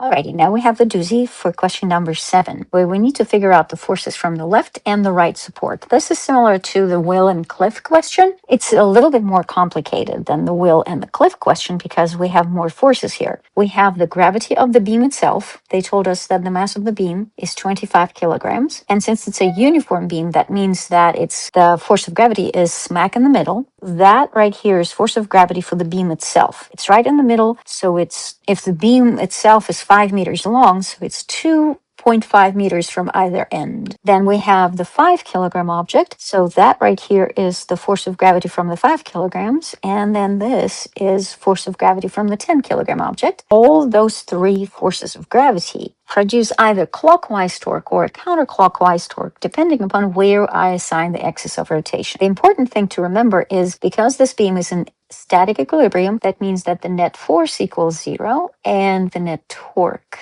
Alrighty, now we have the doozy for question number 7, where we need to figure out the forces from the left and the right support. This is similar to the Will and Cliff question. It's a little bit more complicated than the Will and the Cliff question because we have more forces here. We have the gravity of the beam itself. They told us that the mass of the beam is 25 kilograms. And since it's a uniform beam, that means that the force of gravity is smack in the middle. That right here is force of gravity for the beam itself. It's right in the middle, so if the beam itself is 5 meters long, so it's 2.5 meters from either end. Then we have the 5 kilogram object. So that right here is the force of gravity from the 5 kilograms. And then this is force of gravity from the 10 kilogram object. All those three forces of gravity produce either clockwise torque or counterclockwise torque, depending upon where I assign the axis of rotation. The important thing to remember is because this beam is in static equilibrium, that means that the net force equals 0 and the net torque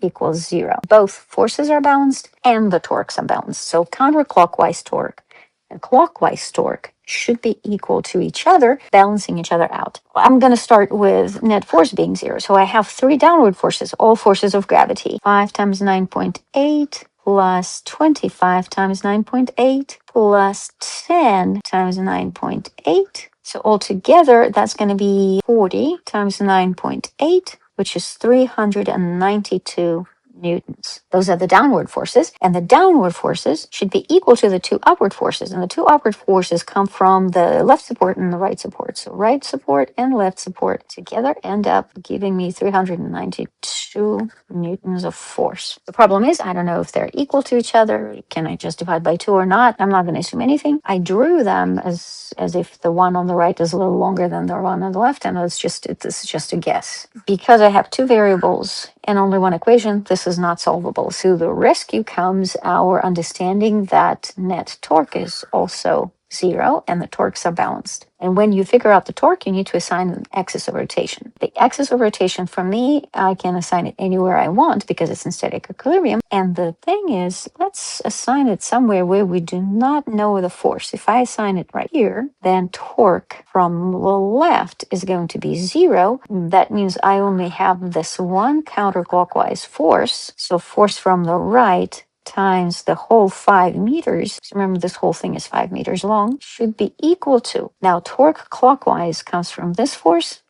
equals 0. Both forces are balanced and the torques are balanced. So counterclockwise torque and clockwise torque should be equal to each other, balancing each other out. I'm going to start with net force being 0. So I have 3 downward forces, all forces of gravity. 5 times 9.8 plus 25 times 9.8 plus 10 times 9.8. So altogether, that's going to be 40 times 9.8, which is 392 newtons. Those are the downward forces, and the downward forces should be equal to the 2 upward forces, and the 2 upward forces come from the left support and the right support. So right support and left support together end up giving me 392 newtons of force. The problem is, I don't know if they're equal to each other. Can I just divide by 2 or not? I'm not going to assume anything. I drew them as if the one on the right is a little longer than the one on the left, and this is just a guess. Because I have 2 variables and only one equation, this is not solvable. So the rescue comes our understanding that net torque is also 0 and the torques are balanced. And when you figure out the torque, you need to assign an axis of rotation. The axis of rotation for me, I can assign it anywhere I want because it's in static equilibrium. And the thing is, let's assign it somewhere where we do not know the force. If I assign it right here, then torque from the left is going to be 0. That means I only have this one counterclockwise force. So force from the right times the whole 5 meters, so remember this whole thing is 5 meters long, should be equal to, now torque clockwise comes from this force,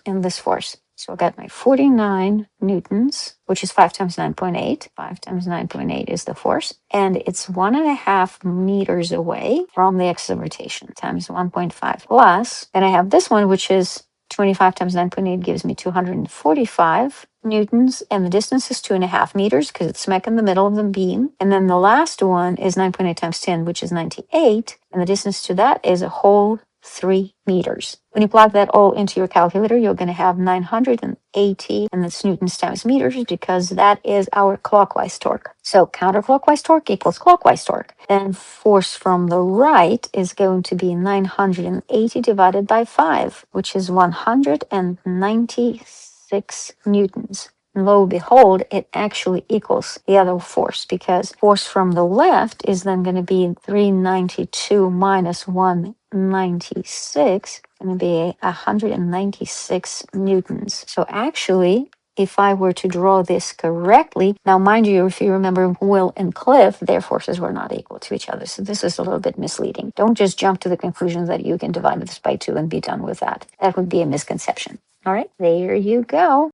and this force. So I got my 49 newtons, which is 5 times 9.8. 5 times 9.8 is the force, and it's 1.5 meters away from the axis of rotation, times 1.5 plus, then I have this one, which is 25 times 9.8 gives me 245 newtons, and the distance is 2.5 meters because it's smack in the middle of the beam. And then the last one is 9.8 times 10, which is 98, and the distance to that is a whole 3 meters. When you plug that all into your calculator, you're going to have 980, and that's newtons times meters because that is our clockwise torque. So counterclockwise torque equals clockwise torque. Then force from the right is going to be 980 divided by 5, which is 196 newtons. And lo and behold, it actually equals the other force because force from the left is then going to be 392 minus 196, going to be 196 newtons. So actually, if I were to draw this correctly, now mind you, if you remember Will and Cliff, their forces were not equal to each other. So this is a little bit misleading. Don't just jump to the conclusion that you can divide this by 2 and be done with that. That would be a misconception. All right, there you go.